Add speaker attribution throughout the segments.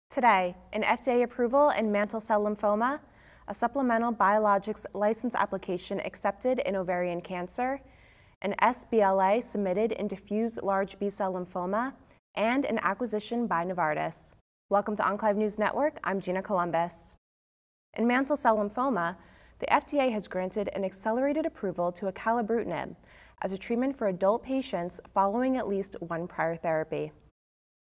Speaker 1: Today, an FDA approval in mantle cell lymphoma, a supplemental biologics license application accepted in ovarian cancer, an sBLA submitted in diffuse large B-cell lymphoma, and an acquisition by Novartis. Welcome to Enclave News Network. I'm Gina Columbus. In mantle cell lymphoma, the FDA has granted an accelerated approval to acalabrutinib as a treatment for adult patients following at least one prior therapy.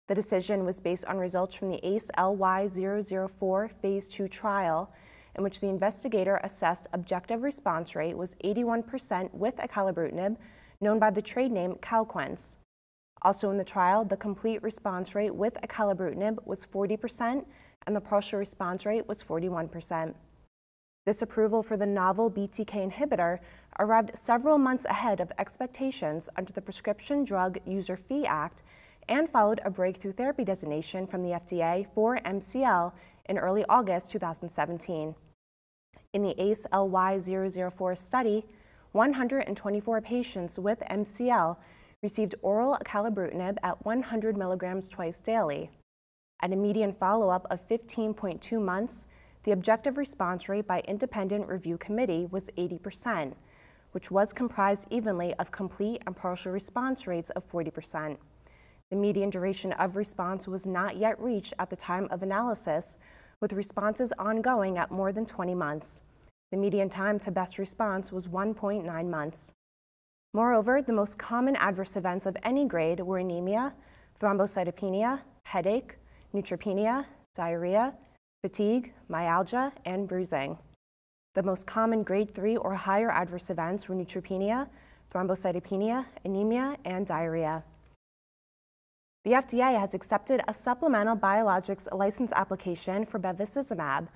Speaker 1: The decision was based on results from the ACE-LY-004 Phase 2 trial, in which the investigator assessed objective response rate was 81% with acalabrutinib, known by the trade name Calquence. Also in the trial, the complete response rate with acalabrutinib was 40%, and the partial response rate was 41%. This approval for the novel BTK inhibitor arrived several months ahead of expectations under the Prescription Drug User Fee Act and followed a breakthrough therapy designation from the FDA for MCL in early August 2017. In the ACE-LY-004 study, 124 patients with MCL received oral acalabrutinib at 100 milligrams twice daily. At a median follow-up of 15.2 months, the objective response rate by independent review committee was 80%, which was comprised evenly of complete and partial response rates of 40%. The median duration of response was not yet reached at the time of analysis, with responses ongoing at more than 20 months. The median time to best response was 1.9 months. Moreover, the most common adverse events of any grade were anemia, thrombocytopenia, headache, neutropenia, diarrhea, fatigue, myalgia, and bruising. The most common grade 3 or higher adverse events were neutropenia, thrombocytopenia, anemia, and diarrhea. The FDA has accepted a supplemental biologics license application for bevacizumab,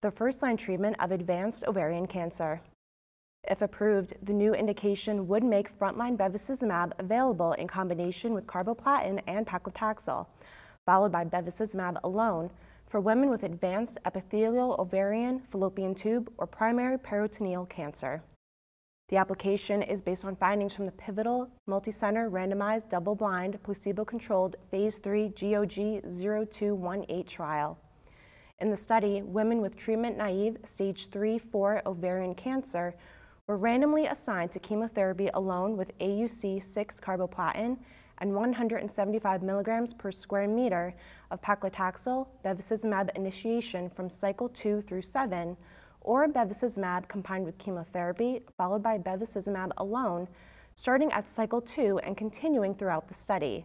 Speaker 1: the first-line treatment of advanced ovarian cancer. If approved, the new indication would make frontline bevacizumab available in combination with carboplatin and paclitaxel, followed by bevacizumab alone for women with advanced epithelial ovarian, fallopian tube, or primary peritoneal cancer. The application is based on findings from the pivotal, multicenter, randomized, double-blind, placebo-controlled Phase 3 GOG-0218 trial. In the study, women with treatment-naive stage 3-4 ovarian cancer were randomly assigned to chemotherapy alone with AUC6 carboplatin and 175 milligrams per square meter of paclitaxel bevacizumab initiation from cycle 2 through 7, or bevacizumab combined with chemotherapy, followed by bevacizumab alone, starting at cycle 2 and continuing throughout the study.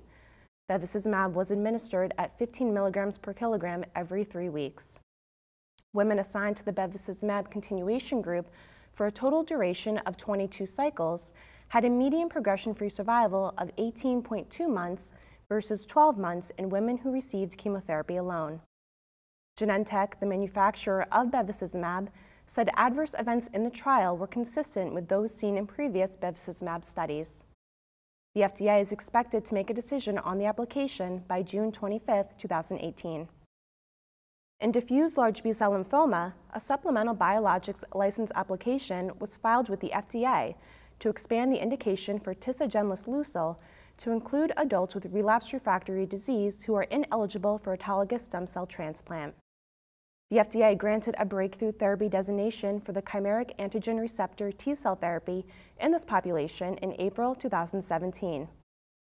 Speaker 1: Bevacizumab was administered at 15 milligrams per kilogram every 3 weeks. Women assigned to the bevacizumab continuation group for a total duration of 22 cycles had a median progression-free survival of 18.2 months versus 12 months in women who received chemotherapy alone. Genentech, the manufacturer of bevacizumab, said adverse events in the trial were consistent with those seen in previous bevacizumab studies. The FDA is expected to make a decision on the application by June 25, 2018. In diffuse large B-cell lymphoma, a supplemental biologics license application was filed with the FDA to expand the indication for tisagenlecleucel to include adults with relapsed refractory disease who are ineligible for autologous stem cell transplant. The FDA granted a breakthrough therapy designation for the chimeric antigen receptor T-cell therapy in this population in April 2017.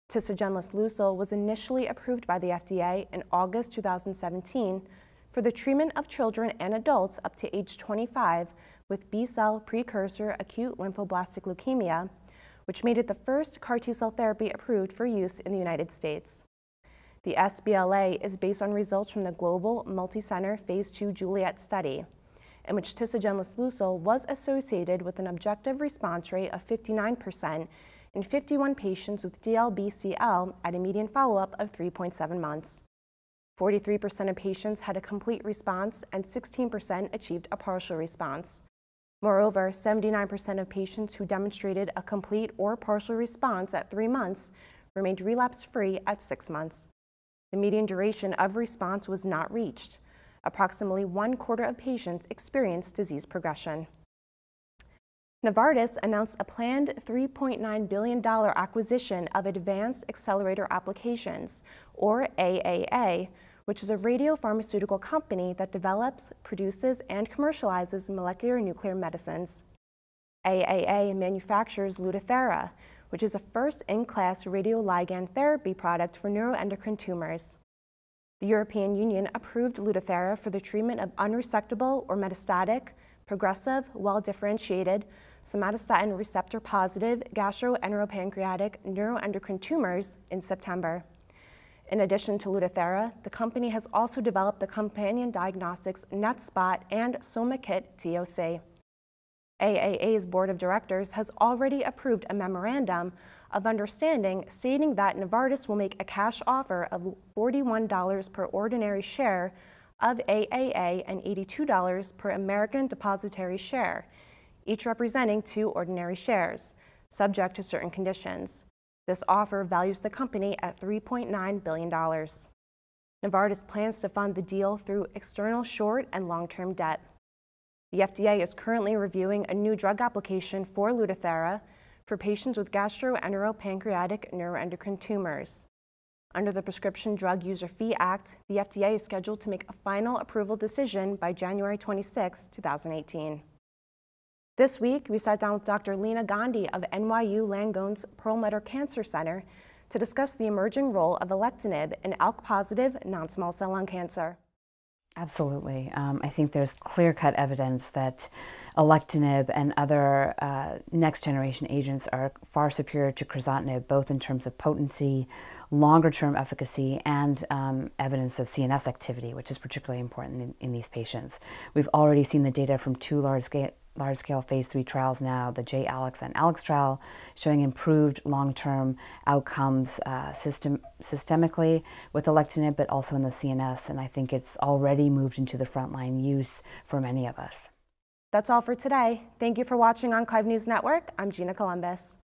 Speaker 1: Tisagenlecleucel was initially approved by the FDA in August 2017 for the treatment of children and adults up to age 25 with B-cell precursor acute lymphoblastic leukemia, which made it the first CAR T-cell therapy approved for use in the United States. The sBLA is based on results from the global multicenter Phase 2 Juliet study, in which tisagenlecleucel was associated with an objective response rate of 59% in 51 patients with DLBCL at a median follow-up of 3.7 months. 43% of patients had a complete response and 16% achieved a partial response. Moreover, 79% of patients who demonstrated a complete or partial response at 3 months remained relapse-free at 6 months. The median duration of response was not reached. Approximately 1/4 of patients experienced disease progression. Novartis announced a planned $3.9 billion acquisition of Advanced Accelerator Applications, or AAA, which is a radiopharmaceutical company that develops, produces, and commercializes molecular nuclear medicines. AAA manufactures Lutathera, which is a first-in-class radioligand therapy product for neuroendocrine tumors. The European Union approved Lutathera for the treatment of unresectable or metastatic, progressive, well-differentiated, somatostatin receptor-positive gastroenteropancreatic neuroendocrine tumors in September. In addition to Lutathera, the company has also developed the companion diagnostics NetSpot and SomaKit TOC. AAA's board of directors has already approved a memorandum of understanding stating that Novartis will make a cash offer of $41 per ordinary share of AAA and $82 per American depositary share, each representing 2 ordinary shares, subject to certain conditions. This offer values the company at $3.9 billion. Novartis plans to fund the deal through external short and long-term debt. The FDA is currently reviewing a new drug application for Lutathera for patients with gastroenteropancreatic neuroendocrine tumors. Under the Prescription Drug User Fee Act, the FDA is scheduled to make a final approval decision by January 26, 2018. This week, we sat down with Dr. Lena Gandhi of NYU Langone's Perlmutter Cancer Center to discuss the emerging role of alectinib in ALK-positive non-small cell lung cancer.
Speaker 2: Absolutely. I think there's clear-cut evidence that alectinib and other next-generation agents are far superior to crizotinib, both in terms of potency, longer-term efficacy, and evidence of CNS activity, which is particularly important in these patients. We've already seen the data from 2 large-scale phase 3 trials now, the J-ALEX and ALEX trial, showing improved long-term outcomes systemically with alectinib, but also in the CNS, and I think it's already moved into the frontline use for many of us.
Speaker 1: That's all for today. Thank you for watching Enclave News Network. I'm Gina Columbus.